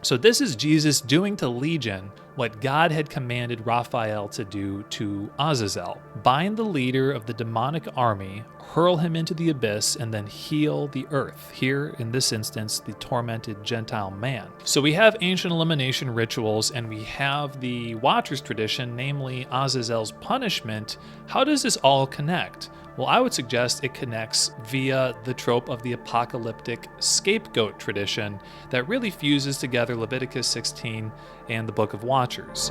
So this is Jesus doing to Legion what God had commanded Raphael to do to Azazel. Bind the leader of the demonic army, hurl him into the abyss, and then heal the earth. Here, in this instance, the tormented Gentile man. So we have ancient elimination rituals, and we have the Watchers tradition, namely Azazel's punishment. How does this all connect? Well, I would suggest it connects via the trope of the apocalyptic scapegoat tradition that really fuses together Leviticus 16 and the Book of Watchers.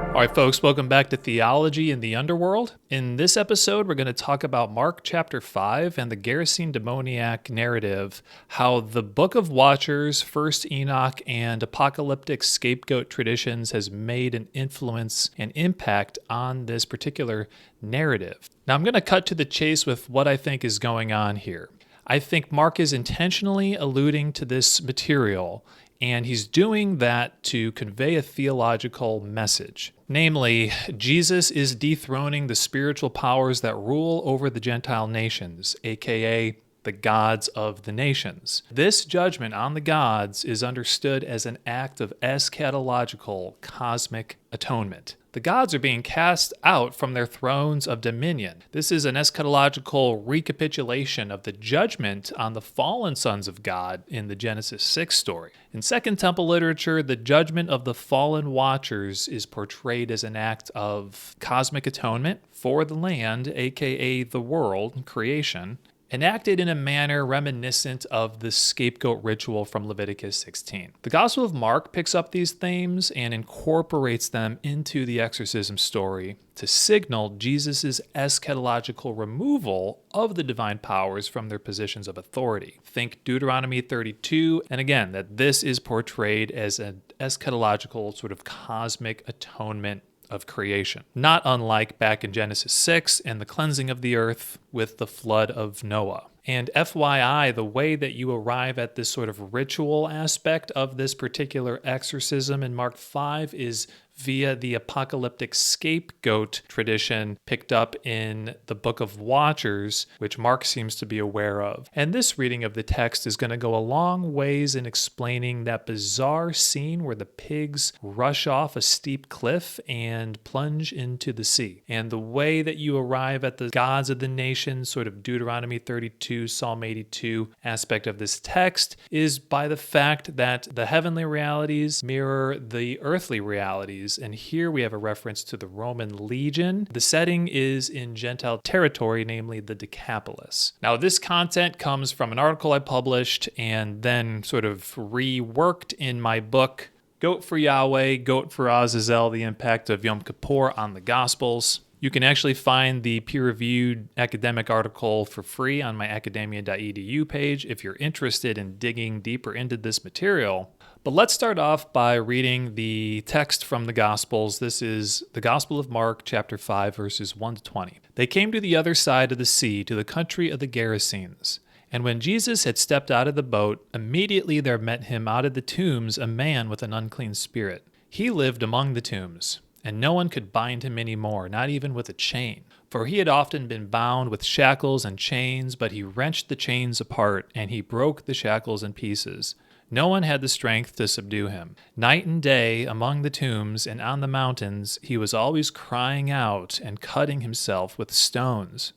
All right, folks, welcome back to Theology in the Underworld. In this episode, we're going to talk about Mark chapter 5 and the Gerasene demoniac narrative, how the Book of Watchers, First Enoch, and apocalyptic scapegoat traditions has made an influence and impact on this particular narrative. Now, I'm going to cut to the chase with what I think is going on here. I think Mark is intentionally alluding to this material, and he's doing that to convey a theological message. Namely, Jesus is dethroning the spiritual powers that rule over the Gentile nations, aka the gods of the nations. This judgment on the gods is understood as an act of eschatological cosmic atonement. The gods are being cast out from their thrones of dominion. This is an eschatological recapitulation of the judgment on the fallen sons of God in the Genesis 6 story. In Second Temple literature, the judgment of the fallen watchers is portrayed as an act of cosmic atonement for the land, aka the world, creation, enacted in a manner reminiscent of the scapegoat ritual from Leviticus 16. The Gospel of Mark picks up these themes and incorporates them into the exorcism story to signal Jesus' eschatological removal of the divine powers from their positions of authority. Think Deuteronomy 32, and again, that this is portrayed as an eschatological sort of cosmic atonement of creation, not unlike back in Genesis 6 and the cleansing of the earth with the flood of Noah. And FYI, the way that you arrive at this sort of ritual aspect of this particular exorcism in Mark 5 is via the apocalyptic scapegoat tradition picked up in the Book of Watchers, which Mark seems to be aware of. And this reading of the text is going to go a long ways in explaining that bizarre scene where the pigs rush off a steep cliff and plunge into the sea. And the way that you arrive at the gods of the nation, sort of Deuteronomy 32, Psalm 82 aspect of this text, is by the fact that the heavenly realities mirror the earthly realities. And here we have a reference to the Roman legion. The setting is in Gentile territory, namely the Decapolis. Now, this content comes from an article I published and then sort of reworked in my book, Goat for Yahweh, Goat for Azazel, The Impact of Yom Kippur on the Gospels. You can actually find the peer-reviewed academic article for free on my academia.edu page if you're interested in digging deeper into this material. But let's start off by reading the text from the Gospels. This is the Gospel of Mark, chapter 5, verses 1 to 20. They came to the other side of the sea, to the country of the Gerasenes. And when Jesus had stepped out of the boat, immediately there met him out of the tombs a man with an unclean spirit. He lived among the tombs, and no one could bind him any more, not even with a chain. For he had often been bound with shackles and chains, but he wrenched the chains apart, and he broke the shackles in pieces. No one had the strength to subdue him. Night and day, among the tombs and on the mountains, he was always crying out and cutting himself with stones.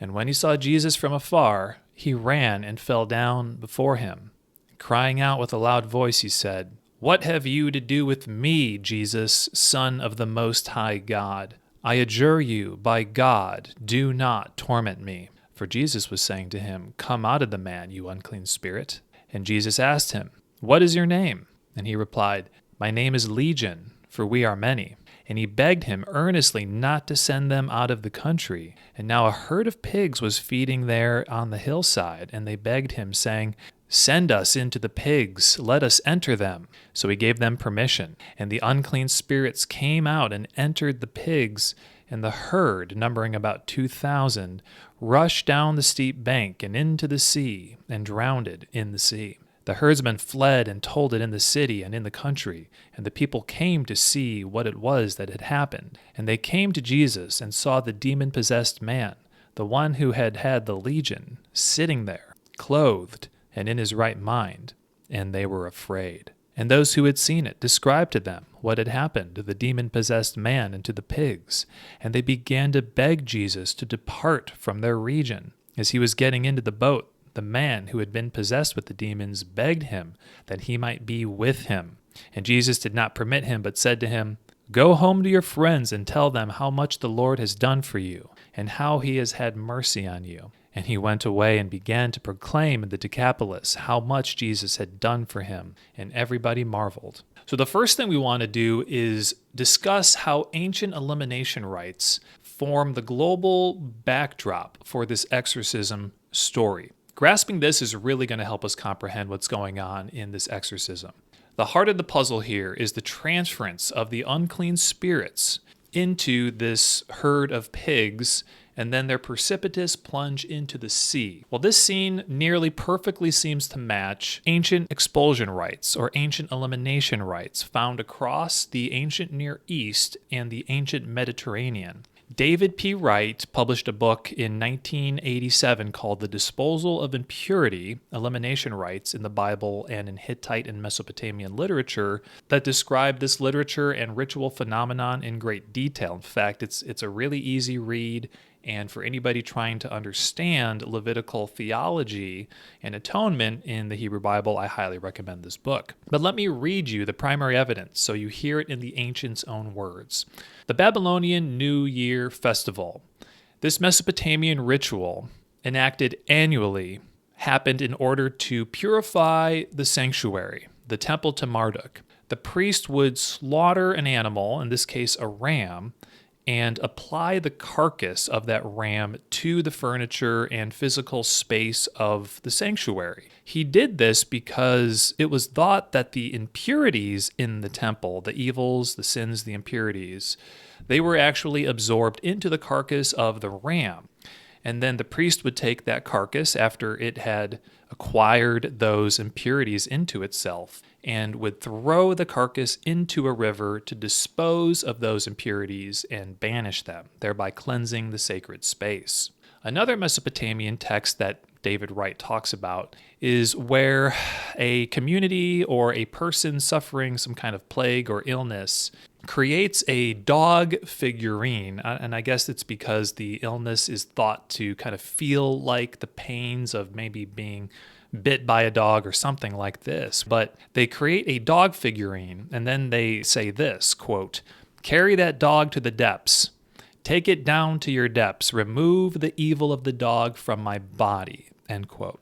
And when he saw Jesus from afar, he ran and fell down before him. Crying out with a loud voice, he said, "What have you to do with me, Jesus, Son of the Most High God? I adjure you, by God, do not torment me." For Jesus was saying to him, "Come out of the man, you unclean spirit." And Jesus asked him, "What is your name?" And he replied, "My name is Legion, for we are many." And he begged him earnestly not to send them out of the country. And now a herd of pigs was feeding there on the hillside, and they begged him, saying, "Send us into the pigs, let us enter them." So he gave them permission, and the unclean spirits came out and entered the pigs, and the herd, numbering about 2,000, rushed down the steep bank and into the sea, and drowned it in the sea. The herdsmen fled and told it in the city and in the country, and the people came to see what it was that had happened. And they came to Jesus and saw the demon-possessed man, the one who had had the legion, sitting there, clothed and in his right mind, and they were afraid. And those who had seen it described to them what had happened to the demon-possessed man and to the pigs, and they began to beg Jesus to depart from their region. As he was getting into the boat, the man who had been possessed with the demons begged him that he might be with him. And Jesus did not permit him, but said to him, "Go home to your friends and tell them how much the Lord has done for you, and how he has had mercy on you." And he went away and began to proclaim in the Decapolis how much Jesus had done for him, and everybody marveled. So the first thing we want to do is discuss how ancient elimination rites form the global backdrop for this exorcism story. Grasping this is really going to help us comprehend what's going on in this exorcism. The heart of the puzzle here is the transference of the unclean spirits into this herd of pigs, and then their precipitous plunge into the sea. Well, this scene nearly perfectly seems to match ancient expulsion rites or ancient elimination rites found across the ancient Near East and the ancient Mediterranean. David P. Wright published a book in 1987 called The Disposal of Impurity, Elimination Rites in the Bible and in Hittite and Mesopotamian literature that describe this literature and ritual phenomenon in great detail. In fact, it's a really easy read, and for anybody trying to understand Levitical theology and atonement in the Hebrew Bible, I highly recommend this book. But let me read you the primary evidence so you hear it in the ancients' own words. The Babylonian New Year Festival. This Mesopotamian ritual, enacted annually, happened in order to purify the sanctuary, the temple to Marduk. The priest would slaughter an animal, in this case a ram, and apply the carcass of that ram to the furniture and physical space of the sanctuary. He did this because it was thought that the impurities in the temple, the evils, the sins, the impurities, they were actually absorbed into the carcass of the ram. And then the priest would take that carcass after it had acquired those impurities into itself and would throw the carcass into a river to dispose of those impurities and banish them, thereby cleansing the sacred space. Another Mesopotamian text that David Wright talks about is where a community or a person suffering some kind of plague or illness creates a dog figurine, and I guess it's because the illness is thought to kind of feel like the pains of maybe being bit by a dog or something like this. But they create a dog figurine, and then they say this, quote, "Carry that dog to the depths. Take it down to your depths. Remove the evil of the dog from my body," end quote.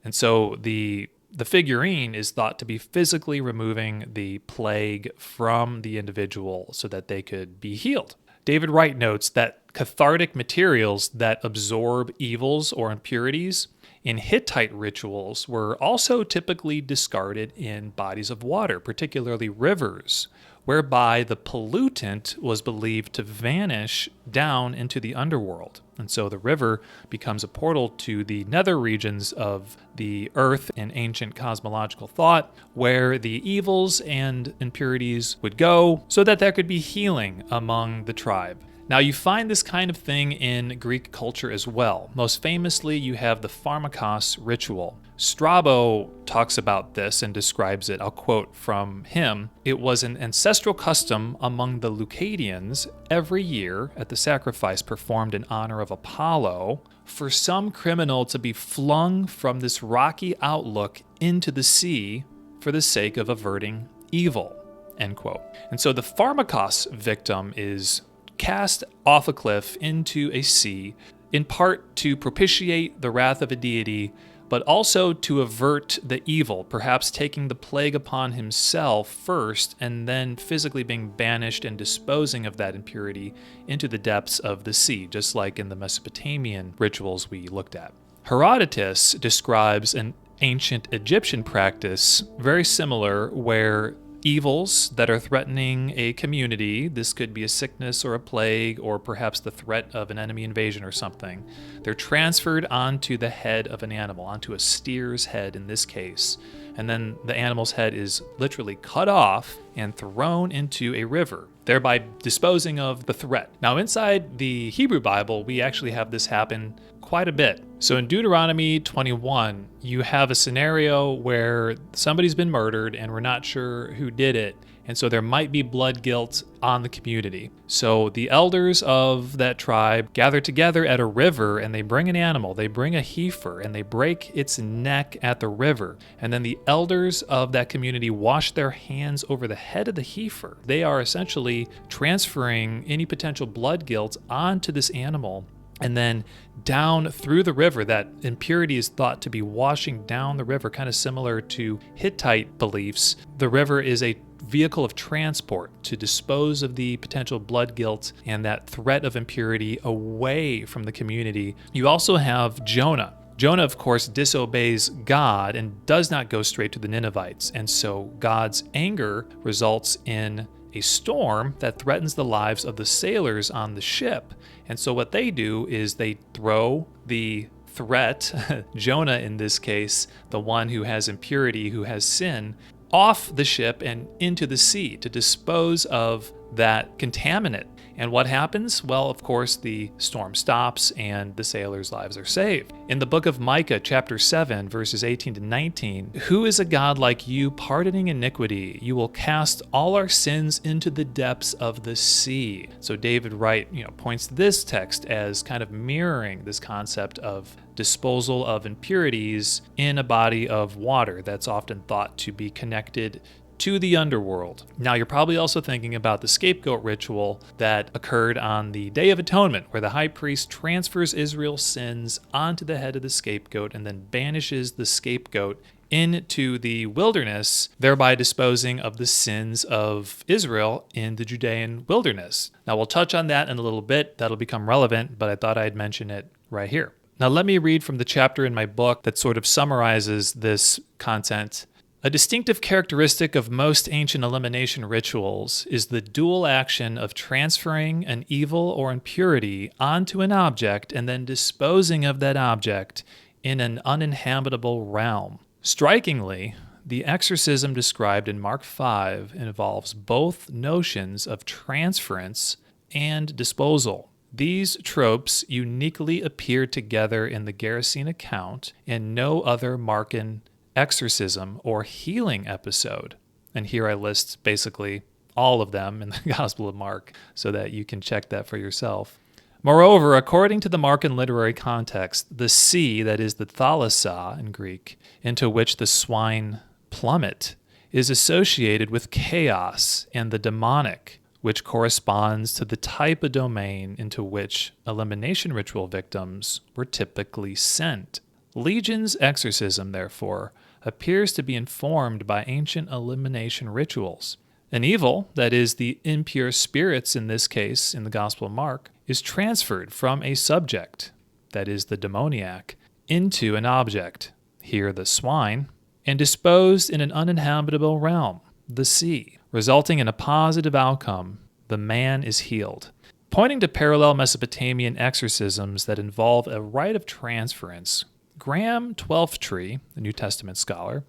And so the figurine is thought to be physically removing the plague from the individual so that they could be healed. David Wright notes that cathartic materials that absorb evils or impurities in Hittite rituals were also typically discarded in bodies of water, particularly rivers, whereby the pollutant was believed to vanish down into the underworld. And so the river becomes a portal to the nether regions of the earth in ancient cosmological thought, where the evils and impurities would go so that there could be healing among the tribe. Now, you find this kind of thing in Greek culture as well. Most famously, you have the Pharmakos ritual. Strabo talks about this and describes it. I'll quote from him. "It was an ancestral custom among the Leucadians every year at the sacrifice performed in honor of Apollo for some criminal to be flung from this rocky outlook into the sea for the sake of averting evil," end quote. And so the Pharmakos victim is cast off a cliff into a sea, in part to propitiate the wrath of a deity, but also to avert the evil, perhaps taking the plague upon himself first and then physically being banished and disposing of that impurity into the depths of the sea, just like in the Mesopotamian rituals we looked at. Herodotus describes an ancient Egyptian practice very similar where evils that are threatening a community, this could be a sickness or a plague or perhaps the threat of an enemy invasion or something, they're transferred onto the head of an animal, onto a steer's head in this case. And then the animal's head is literally cut off and thrown into a river. thereby disposing of the threat. Now, inside the Hebrew Bible, we actually have this happen quite a bit. So in Deuteronomy 21, you have a scenario where somebody's been murdered and we're not sure who did it. And so there might be blood guilt on the community. So the elders of that tribe gather together at a river and they bring an animal. They bring a heifer and they break its neck at the river. And then the elders of that community wash their hands over the head of the heifer. They are essentially transferring any potential blood guilt onto this animal. And then down through the river, that impurity is thought to be washing down the river, kind of similar to Hittite beliefs. The river is a vehicle of transport to dispose of the potential blood guilt and that threat of impurity away from the community. You also have Jonah. Jonah, of course, disobeys God and does not go straight to the Ninevites. And so God's anger results in a storm that threatens the lives of the sailors on the ship. And so what they do is they throw the threat, Jonah in this case, the one who has impurity, who has sin, off the ship and into the sea to dispose of that contaminant. And what happens? Well, of course, the storm stops and the sailors' lives are saved. In the book of Micah, chapter 7, verses 18 to 19, who is a God like you, pardoning iniquity? You will cast all our sins into the depths of the sea. So David Wright, points to this text as kind of mirroring this concept of disposal of impurities in a body of water that's often thought to be connected to the underworld. Now, you're probably also thinking about the scapegoat ritual that occurred on the Day of Atonement, where the high priest transfers Israel's sins onto the head of the scapegoat and then banishes the scapegoat into the wilderness, thereby disposing of the sins of Israel in the Judean wilderness. Now, we'll touch on that in a little bit. That'll become relevant, but I thought I'd mention it right here. Now, let me read from the chapter in my book that sort of summarizes this content. A distinctive characteristic of most ancient elimination rituals is the dual action of transferring an evil or impurity onto an object and then disposing of that object in an uninhabitable realm. Strikingly, the exorcism described in Mark 5 involves both notions of transference and disposal. These tropes uniquely appear together in the Gerasene account, and no other Markan exorcism or healing episode. And here I list basically all of them in the Gospel of Mark so that you can check that for yourself. Moreover, according to the Markan literary context, the sea, that is the thalassa in Greek, into which the swine plummet, is associated with chaos and the demonic, which corresponds to the type of domain into which elimination ritual victims were typically sent. Legion's exorcism, therefore, appears to be informed by ancient elimination rituals. An evil, that is the impure spirits in this case in the Gospel of Mark, is transferred from a subject, that is the demoniac, into an object, here the swine, and disposed in an uninhabitable realm, the sea, resulting in a positive outcome. The man is healed. Pointing to parallel Mesopotamian exorcisms that involve a rite of transference, Graham Twelftree, the New Testament scholar,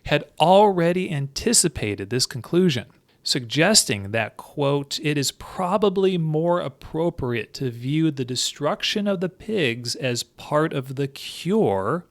had already anticipated this conclusion, suggesting that, quote, it is probably more appropriate to view the destruction of the pigs as part of the cure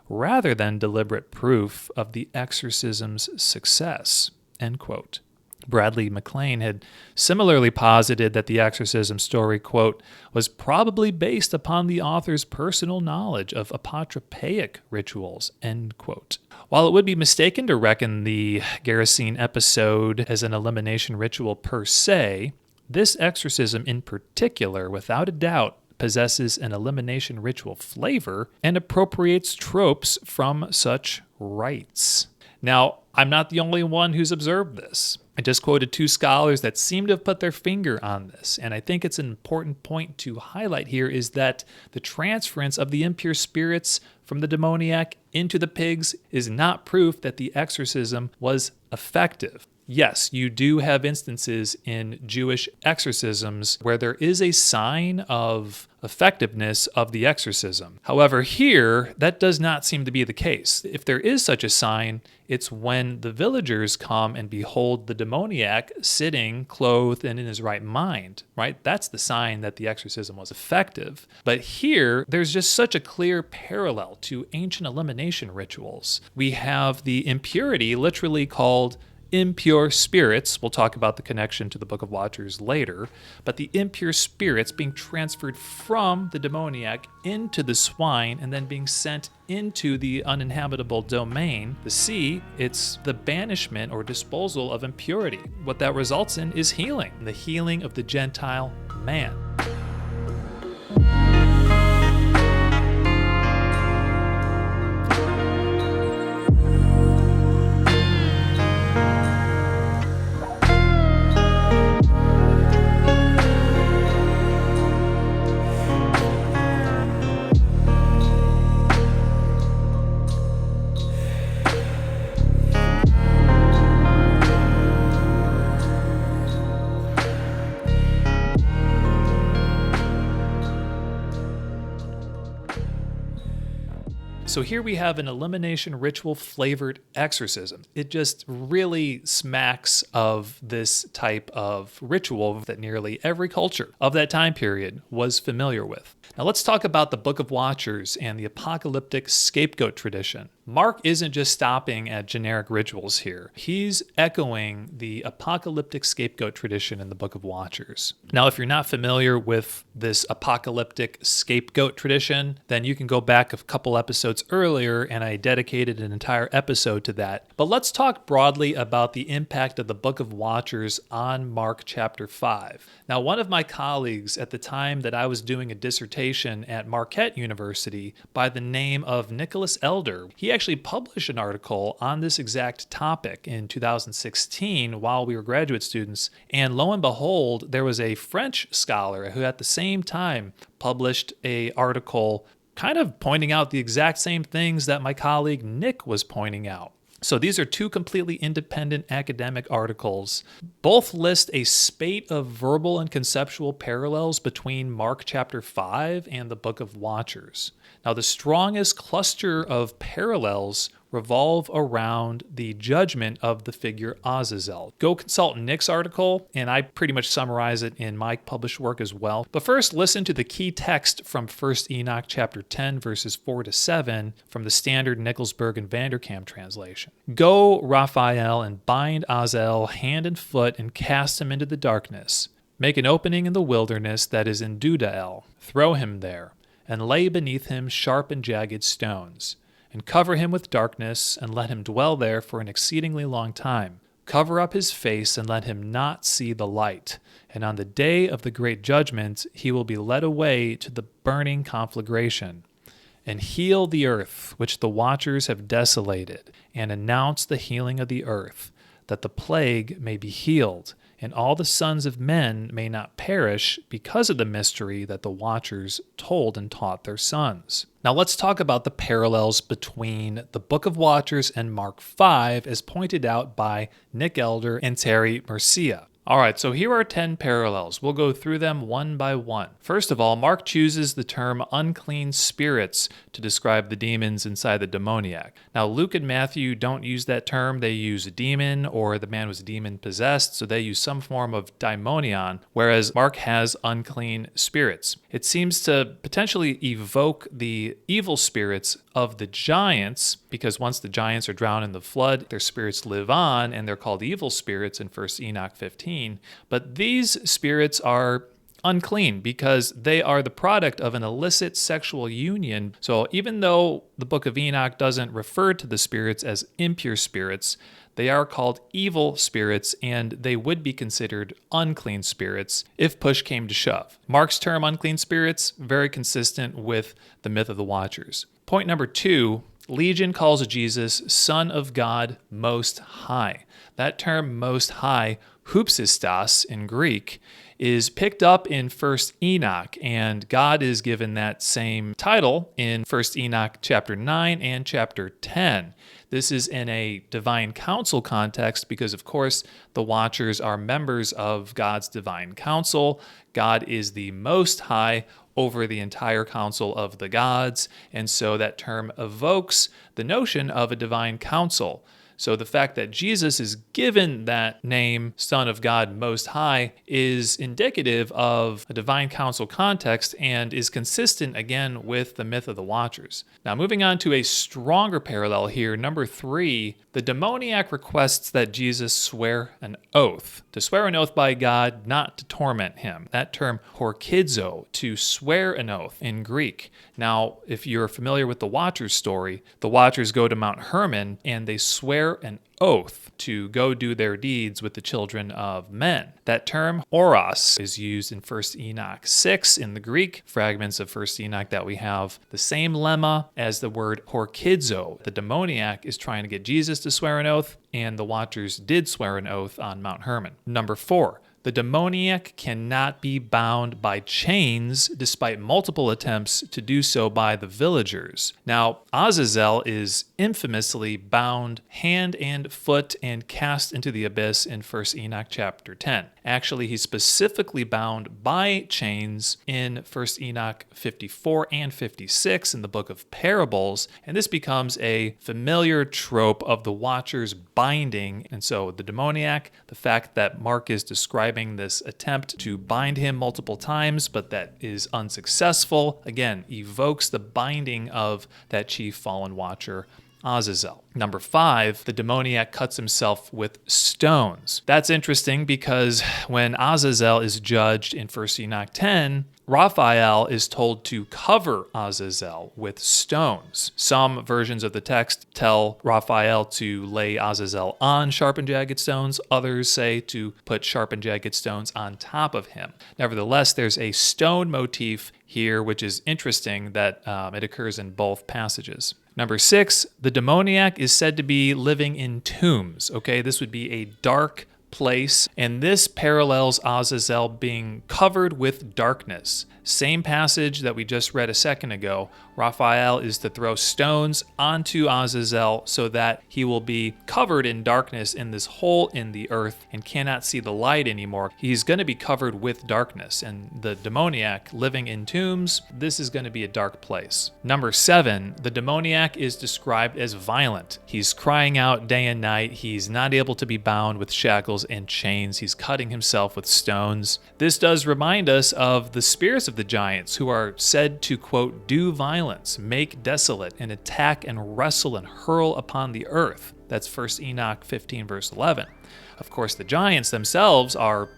rather than deliberate proof of the exorcism's success, end quote. Bradley McLean had similarly posited that the exorcism story, quote, was probably based upon the author's personal knowledge of apotropaic rituals, end quote. While it would be mistaken to reckon the Gerasene episode as an elimination ritual per se, this exorcism in particular, without a doubt, possesses an elimination ritual flavor and appropriates tropes from such rites. Now, I'm not the only one who's observed this. I just quoted two scholars that seem to have put their finger on this, and I think it's an important point to highlight here is that the transference of the impure spirits from the demoniac into the pigs is not proof that the exorcism was effective. yes, you do have instances in Jewish exorcisms where there is a sign of effectiveness of the exorcism. However, here, that does not seem to be the case. If there is such a sign, it's when the villagers come and behold the demoniac sitting, clothed, and in his right mind, right? That's the sign that the exorcism was effective. But here, there's just such a clear parallel to ancient elimination rituals. We have the impurity, literally called impure spirits. We'll talk about the connection to the Book of Watchers later, but the impure spirits being transferred from the demoniac into the swine and then being sent into the uninhabitable domain, the sea. It's the banishment or disposal of impurity. What that results in is healing, the healing of the Gentile man. So here we have an elimination ritual flavored exorcism. It just really smacks of this type of ritual that nearly every culture of that time period was familiar with. Now let's talk about the Book of Watchers and the apocalyptic scapegoat tradition. Mark isn't just stopping at generic rituals here. He's echoing the apocalyptic scapegoat tradition in the Book of Watchers. Now, if you're not familiar with this apocalyptic scapegoat tradition, then you can go back a couple episodes earlier and I dedicated an entire episode to that. But let's talk broadly about the impact of the Book of Watchers on Mark chapter 5. Now, one of my colleagues at the time that I was doing a dissertation at Marquette University by the name of Nicholas Elder, he actually published an article on this exact topic in 2016 while we were graduate students. And lo and behold, there was a French scholar who at the same time published an article kind of pointing out the exact same things that my colleague Nick was pointing out. So these are two completely independent academic articles. Both list a spate of verbal and conceptual parallels between Mark chapter 5 and the Book of Watchers. Now, the strongest cluster of parallels revolve around the judgment of the figure Azazel. Go consult Nick's article, and I pretty much summarize it in my published work as well. But first, listen to the key text from 1 Enoch chapter 10, verses 4 to 7 from the Standard Nickelsburg and Vanderkam translation. Go, Raphael, and bind Azazel hand and foot and cast him into the darkness. Make an opening in the wilderness that is in Dudael. Throw him there, and lay beneath him sharp and jagged stones. And cover him with darkness, and let him dwell there for an exceedingly long time. Cover up his face, and let him not see the light. And on the day of the great judgment, he will be led away to the burning conflagration. And heal the earth, which the watchers have desolated, and announce the healing of the earth, that the plague may be healed, and all the sons of men may not perish because of the mystery that the watchers told and taught their sons. Now let's talk about the parallels between the Book of Watchers and Mark 5 as pointed out by Nick Elder and Terry Mercia. All right, so here are 10 parallels. We'll go through them one by one. First of all, Mark chooses the term unclean spirits to describe the demons inside the demoniac. Now, Luke and Matthew don't use that term. They use a demon or the man was demon-possessed, so they use some form of daimonion, whereas Mark has unclean spirits. It seems to potentially evoke the evil spirits of the giants, because once the giants are drowned in the flood, their spirits live on, and they're called evil spirits in 1 Enoch 15. But these spirits are unclean because they are the product of an illicit sexual union. So even though the book of Enoch doesn't refer to the spirits as impure spirits, they are called evil spirits, and they would be considered unclean spirits if push came to shove. Mark's term unclean spirits, very consistent with the myth of the Watchers. Point number 2, Legion calls Jesus Son of God Most High. That term Most High, hoopsistos in Greek, is picked up in 1st Enoch, and God is given that same title in 1st Enoch chapter 9 and chapter 10. This is in a divine council context because, of course, the Watchers are members of God's divine council. God is the Most High over the entire council of the gods, and so that term evokes the notion of a divine council. So the fact that Jesus is given that name, Son of God Most High, is indicative of a divine council context and is consistent again with the myth of the Watchers. Now moving on to a stronger parallel here, number 3, the demoniac requests that Jesus swear an oath. To swear an oath by God not to torment him. That term horkidzo, to swear an oath in Greek. Now, if you're familiar with the Watchers story, the Watchers go to Mount Hermon and they swear an oath to go do their deeds with the children of men. That term, oros, is used in 1st Enoch 6 in the Greek fragments of 1st Enoch that we have the same lemma as the word horkidzo. The demoniac is trying to get Jesus to swear an oath, and the Watchers did swear an oath on Mount Hermon. Number 4, the demoniac cannot be bound by chains despite multiple attempts to do so by the villagers. Now, Azazel is infamously bound hand and foot and cast into the abyss in 1st Enoch chapter 10. Actually, he's specifically bound by chains in 1st Enoch 54 and 56 in the book of parables, and this becomes a familiar trope of the Watchers binding. And so the demoniac, the fact that Mark is describing this attempt to bind him multiple times, but that is unsuccessful, again, evokes the binding of that chief fallen Watcher, Azazel. Number 5, the demoniac cuts himself with stones. That's interesting because when Azazel is judged in 1st Enoch 10, Raphael is told to cover Azazel with stones. Some versions of the text tell Raphael to lay Azazel on sharp and jagged stones. Others say to put sharp and jagged stones on top of him. Nevertheless, there's a stone motif here, which is interesting that it occurs in both passages. Number 6, the demoniac is said to be living in tombs. Okay, this would be a dark place, and this parallels Azazel being covered with darkness. Same passage that we just read a second ago. Raphael is to throw stones onto Azazel so that he will be covered in darkness in this hole in the earth and cannot see the light anymore. He's going to be covered with darkness, and the demoniac living in tombs, this is going to be a dark place. Number 7, the demoniac is described as violent. He's crying out day and night. He's not able to be bound with shackles and chains. He's cutting himself with stones. This does remind us of the spirits of the giants who are said to, quote, do violence, make desolate, and attack and wrestle and hurl upon the earth. That's 1st Enoch 15 verse 11. Of course, the giants themselves are,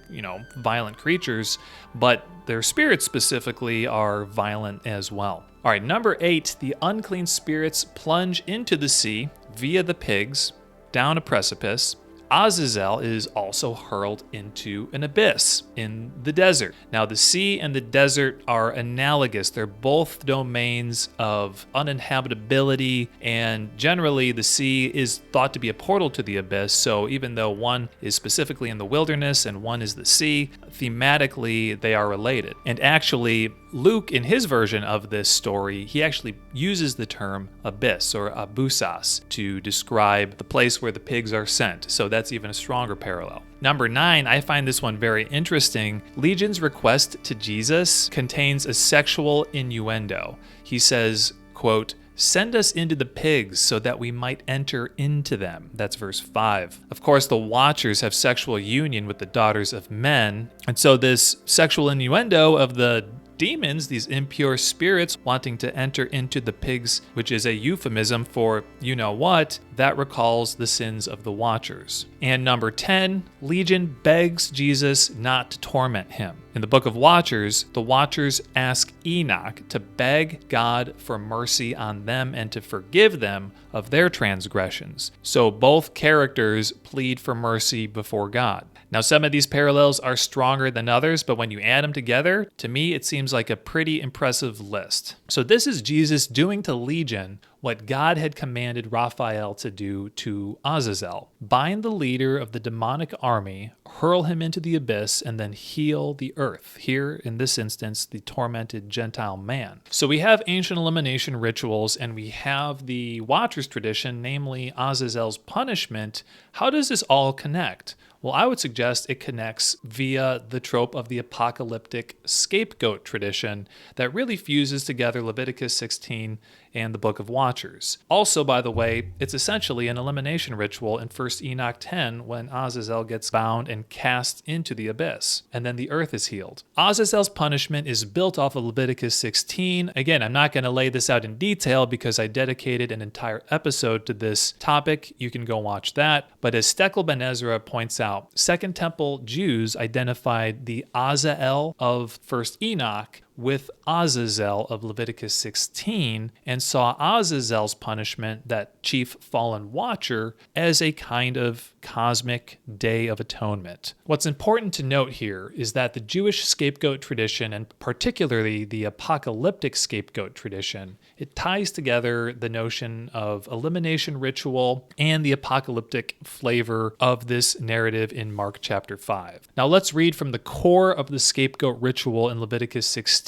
violent creatures, but their spirits specifically are violent as well. All right, number 8, the unclean spirits plunge into the sea via the pigs down a precipice. Azazel is also hurled into an abyss in the desert. Now, the sea and the desert are analogous. They're both domains of uninhabitability, and generally the sea is thought to be a portal to the abyss. So even though one is specifically in the wilderness and one is the sea, thematically they are related. And actually, Luke, in his version of this story, he actually uses the term abyss or abusas to describe the place where the pigs are sent. So that's even a stronger parallel. Number 9, I find this one very interesting. Legion's request to Jesus contains a sexual innuendo. He says, quote, send us into the pigs so that we might enter into them. That's verse 5. Of course, the Watchers have sexual union with the daughters of men. And so this sexual innuendo of the demons, these impure spirits wanting to enter into the pigs, which is a euphemism for you know what, that recalls the sins of the Watchers. And number 10, Legion begs Jesus not to torment him. In the book of Watchers, the Watchers ask Enoch to beg God for mercy on them and to forgive them of their transgressions. So both characters plead for mercy before God. Now, some of these parallels are stronger than others, but when you add them together, to me, it seems like a pretty impressive list. So this is Jesus doing to Legion what God had commanded Raphael to do to Azazel. Bind the leader of the demonic army, hurl him into the abyss, and then heal the earth. Here, in this instance, the tormented Gentile man. So we have ancient elimination rituals, and we have the Watchers tradition, namely Azazel's punishment. How does this all connect? Well, I would suggest it connects via the trope of the apocalyptic scapegoat tradition that really fuses together Leviticus 16 and the Book of Watchers. Also, by the way, it's essentially an elimination ritual in 1 Enoch 10 when Azazel gets bound and cast into the abyss, and then the earth is healed. Azazel's punishment is built off of Leviticus 16. Again, I'm not going to lay this out in detail because I dedicated an entire episode to this topic. You can go watch that. But as Stekel Ben Ezra points out, Second Temple Jews identified the Azazel of 1 Enoch with Azazel of Leviticus 16 and saw Azazel's punishment, that chief fallen watcher, as a kind of cosmic day of atonement. What's important to note here is that the Jewish scapegoat tradition, and particularly the apocalyptic scapegoat tradition, it ties together the notion of elimination ritual and the apocalyptic flavor of this narrative in Mark chapter 5. Now let's read from the core of the scapegoat ritual in Leviticus 16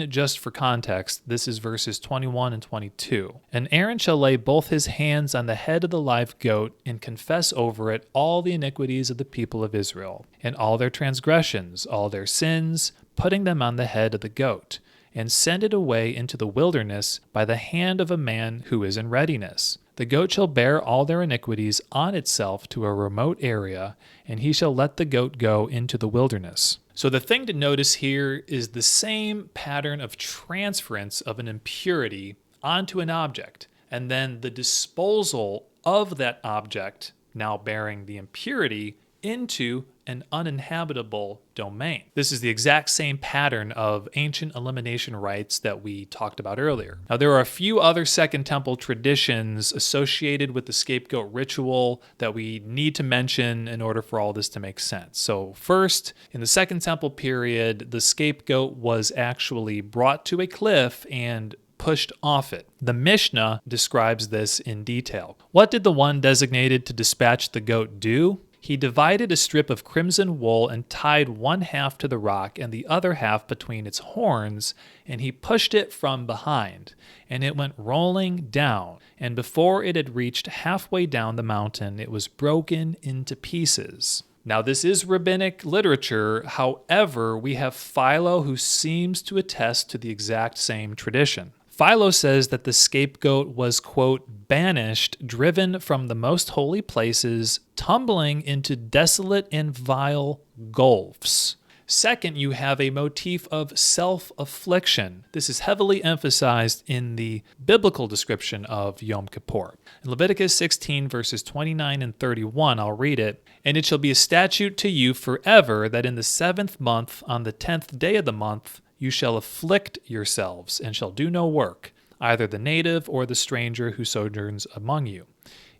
just for context. This is verses 21 and 22. And Aaron shall lay both his hands on the head of the live goat and confess over it all the iniquities of the people of Israel, and all their transgressions, all their sins, putting them on the head of the goat, and send it away into the wilderness by the hand of a man who is in readiness. The goat shall bear all their iniquities on itself to a remote area, and he shall let the goat go into the wilderness. So the thing to notice here is the same pattern of transference of an impurity onto an object, and then the disposal of that object, now bearing the impurity, into an uninhabitable domain. This is the exact same pattern of ancient elimination rites that we talked about earlier. Now, there are a few other Second Temple traditions associated with the scapegoat ritual that we need to mention in order for all this to make sense. So first, in the Second Temple period, the scapegoat was actually brought to a cliff and pushed off it. The Mishnah describes this in detail. What did the one designated to dispatch the goat do? He divided a strip of crimson wool and tied one half to the rock and the other half between its horns, and he pushed it from behind, and it went rolling down, and before it had reached halfway down the mountain, it was broken into pieces. Now, this is rabbinic literature. However, we have Philo who seems to attest to the exact same tradition. Philo says that the scapegoat was, quote, banished, driven from the most holy places, tumbling into desolate and vile gulfs. Second, you have a motif of self-affliction. This is heavily emphasized in the biblical description of Yom Kippur. In Leviticus 16, verses 29 and 31, I'll read it. And it shall be a statute to you forever that in the 7th month, on the 10th day of the month, you shall afflict yourselves, and shall do no work, either the native or the stranger who sojourns among you.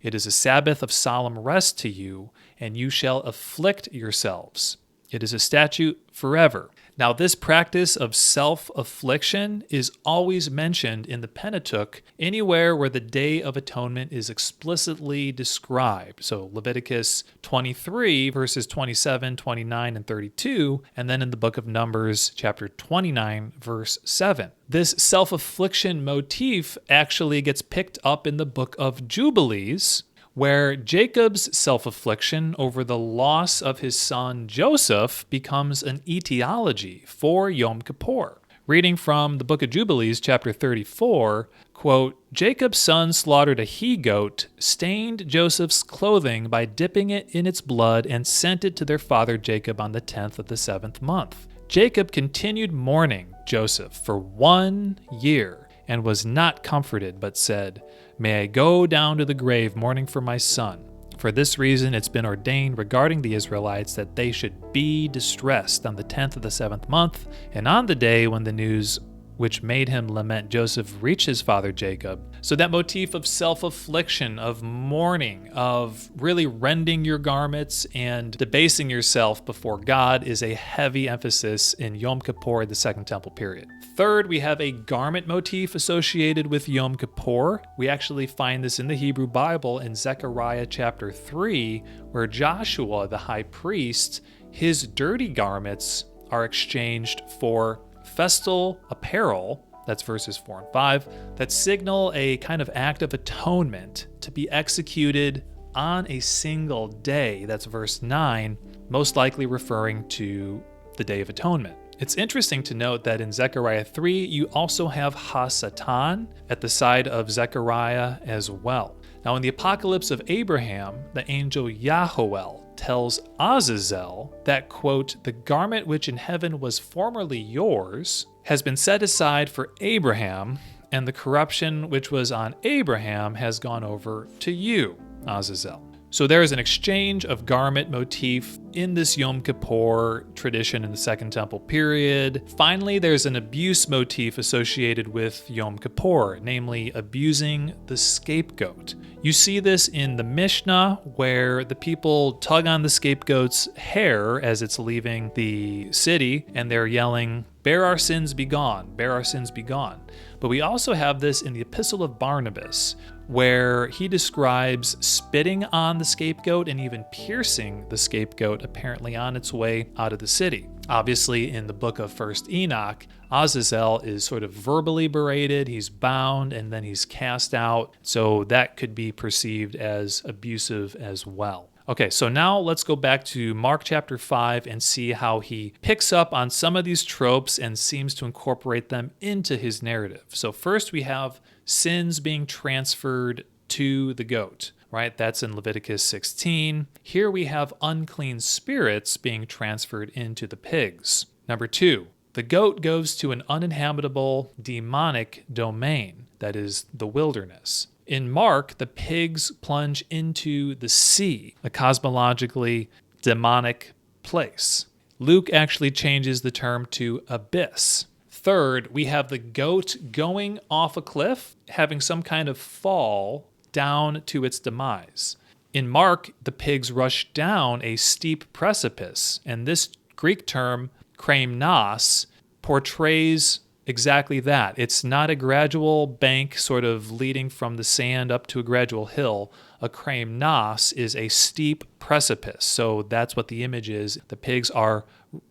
It is a Sabbath of solemn rest to you, and you shall afflict yourselves. It is a statute forever. Now, this practice of self-affliction is always mentioned in the Pentateuch anywhere where the Day of Atonement is explicitly described. So Leviticus 23, verses 27, 29, and 32, and then in the book of Numbers, chapter 29, verse 7. This self-affliction motif actually gets picked up in the book of Jubilees, where Jacob's self-affliction over the loss of his son Joseph becomes an etiology for Yom Kippur. Reading from the book of Jubilees, chapter 34, quote, Jacob's son slaughtered a he-goat, stained Joseph's clothing by dipping it in its blood, and sent it to their father Jacob on the 10th of the 7th month. Jacob continued mourning Joseph for 1 year, and was not comforted, but said, May I go down to the grave mourning for my son. For this reason it's been ordained regarding the Israelites that they should be distressed on the 10th of the 7th month, and on the day when the news which made him lament Joseph reach his father Jacob. So that motif of self-affliction, of mourning, of really rending your garments and debasing yourself before God is a heavy emphasis in Yom Kippur, the Second Temple period. Third, we have a garment motif associated with Yom Kippur. We actually find this in the Hebrew Bible in Zechariah chapter 3, where Joshua, the high priest, his dirty garments are exchanged for festal apparel, that's verses 4 and 5, that signal a kind of act of atonement to be executed on a single day, that's verse 9, most likely referring to the Day of Atonement. It's interesting to note that in Zechariah 3, you also have Hasatan at the side of Zechariah as well. Now in the Apocalypse of Abraham, the angel Yahoel tells Azazel that, quote, the garment which in heaven was formerly yours has been set aside for Abraham, and the corruption which was on Abraham has gone over to you, Azazel. So there is an exchange of garment motif in this Yom Kippur tradition in the Second Temple period. Finally, there's an abuse motif associated with Yom Kippur, namely abusing the scapegoat. You see this in the Mishnah, where the people tug on the scapegoat's hair as it's leaving the city, and they're yelling, "Bear our sins be gone, bear our sins be gone." But we also have this in the Epistle of Barnabas, where he describes spitting on the scapegoat and even piercing the scapegoat apparently on its way out of the city. Obviously, in the book of 1st Enoch, Azazel is sort of verbally berated, he's bound, and then he's cast out. So that could be perceived as abusive as well. Okay, so now let's go back to Mark chapter 5 and see how he picks up on some of these tropes and seems to incorporate them into his narrative. So first we have sins being transferred to the goat, right? That's in Leviticus 16. Here we have unclean spirits being transferred into the pigs. Number 2, the goat goes to an uninhabitable demonic domain, that is the wilderness. In Mark, the pigs plunge into the sea, a cosmologically demonic place. Luke actually changes the term to abyss. Third, we have the goat going off a cliff, having some kind of fall down to its demise. In Mark, the pigs rush down a steep precipice, and this Greek term, kremnos, portrays exactly that. It's not a gradual bank sort of leading from the sand up to a gradual hill. A kremnos is a steep precipice. So that's what the image is. The pigs are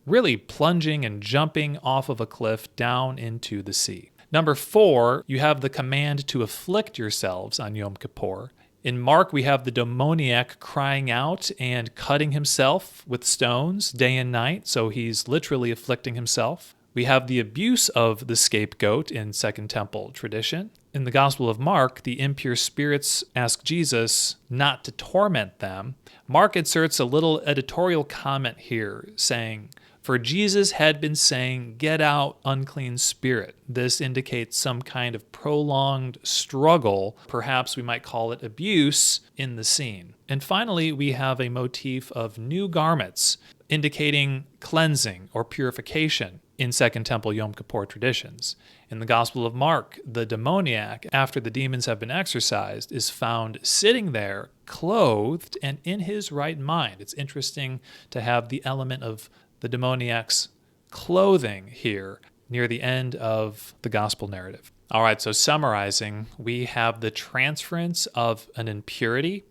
really plunging and jumping off of a cliff down into the sea. Number 4, you have the command to afflict yourselves on Yom Kippur. In Mark, we have the demoniac crying out and cutting himself with stones day and night. So he's literally afflicting himself. We have the abuse of the scapegoat in Second Temple tradition. In the Gospel of Mark, the impure spirits ask Jesus not to torment them. Mark inserts a little editorial comment here saying, "For Jesus had been saying, 'Get out, unclean spirit.' This indicates some kind of prolonged struggle. Perhaps we might call it abuse in the scene." And finally, we have a motif of new garments, indicating cleansing or purification in Second Temple Yom Kippur traditions. In the Gospel of Mark, the demoniac, after the demons have been exorcised, is found sitting there, clothed and in his right mind. It's interesting to have the element of the demoniac's clothing here near the end of the gospel narrative. All right, so summarizing, we have the transference of an impurity.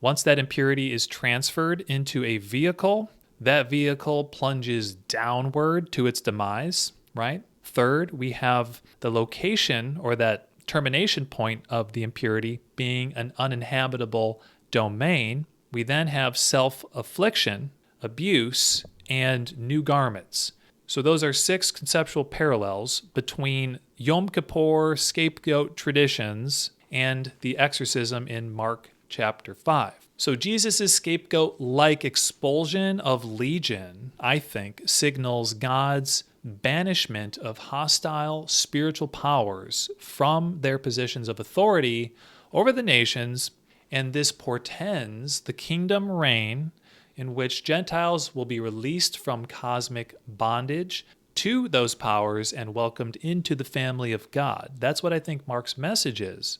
Once that impurity is transferred into a vehicle, that vehicle plunges downward to its demise, right? Third, we have the location or that termination point of the impurity being an uninhabitable domain. We then have self-affliction, abuse, and new garments. So those are 6 conceptual parallels between Yom Kippur scapegoat traditions and the exorcism in Mark chapter 5. So Jesus' scapegoat-like expulsion of Legion, I think, signals God's banishment of hostile spiritual powers from their positions of authority over the nations, and this portends the kingdom reign in which Gentiles will be released from cosmic bondage to those powers and welcomed into the family of God. That's what I think Mark's message is.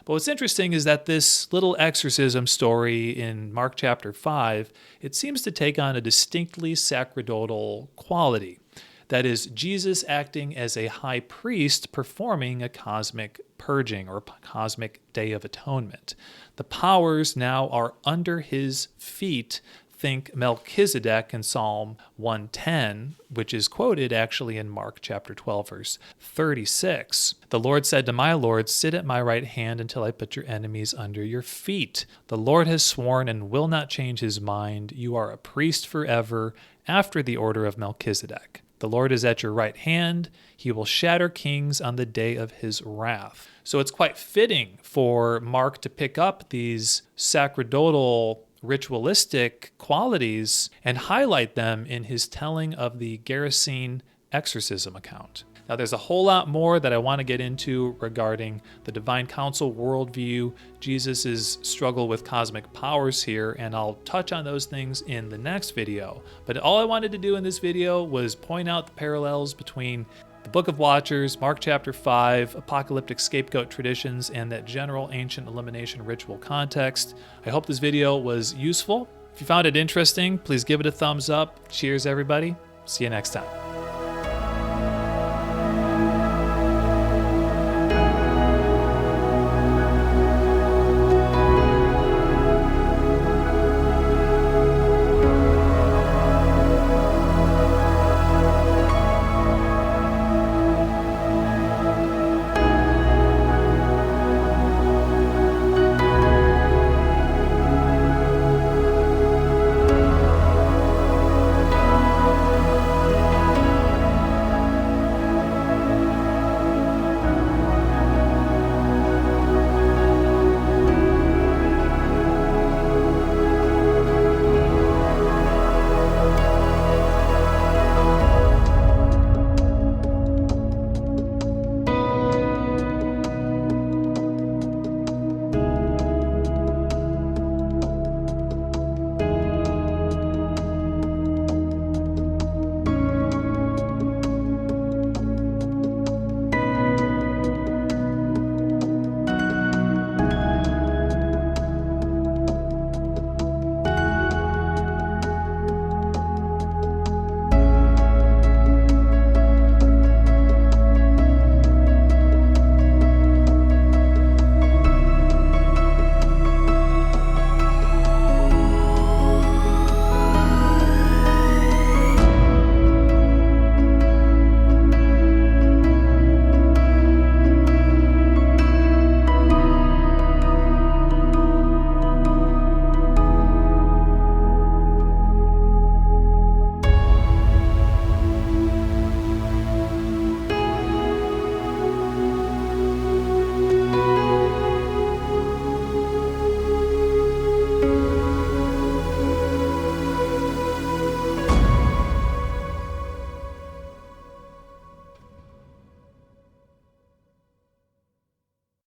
But what's interesting is that this little exorcism story in Mark chapter 5, it seems to take on a distinctly sacerdotal quality. That is, Jesus acting as a high priest performing a cosmic purging or cosmic day of atonement. The powers now are under his feet. Think Melchizedek in Psalm 110, which is quoted actually in Mark chapter 12, verse 36. The Lord said to my Lord, sit at my right hand until I put your enemies under your feet. The Lord has sworn and will not change his mind. You are a priest forever after the order of Melchizedek. The Lord is at your right hand. He will shatter kings on the day of his wrath. So it's quite fitting for Mark to pick up these sacerdotal ritualistic qualities and highlight them in his telling of the Gerasene exorcism account. Now, there's a whole lot more that I want to get into regarding the divine council worldview, Jesus' struggle with cosmic powers here, and I'll touch on those things in the next video. But all I wanted to do in this video was point out the parallels between the Book of Watchers, Mark chapter 5, apocalyptic scapegoat traditions, and that general ancient elimination ritual context. I hope this video was useful. If you found it interesting, please give it a thumbs up. Cheers, everybody. See you next time.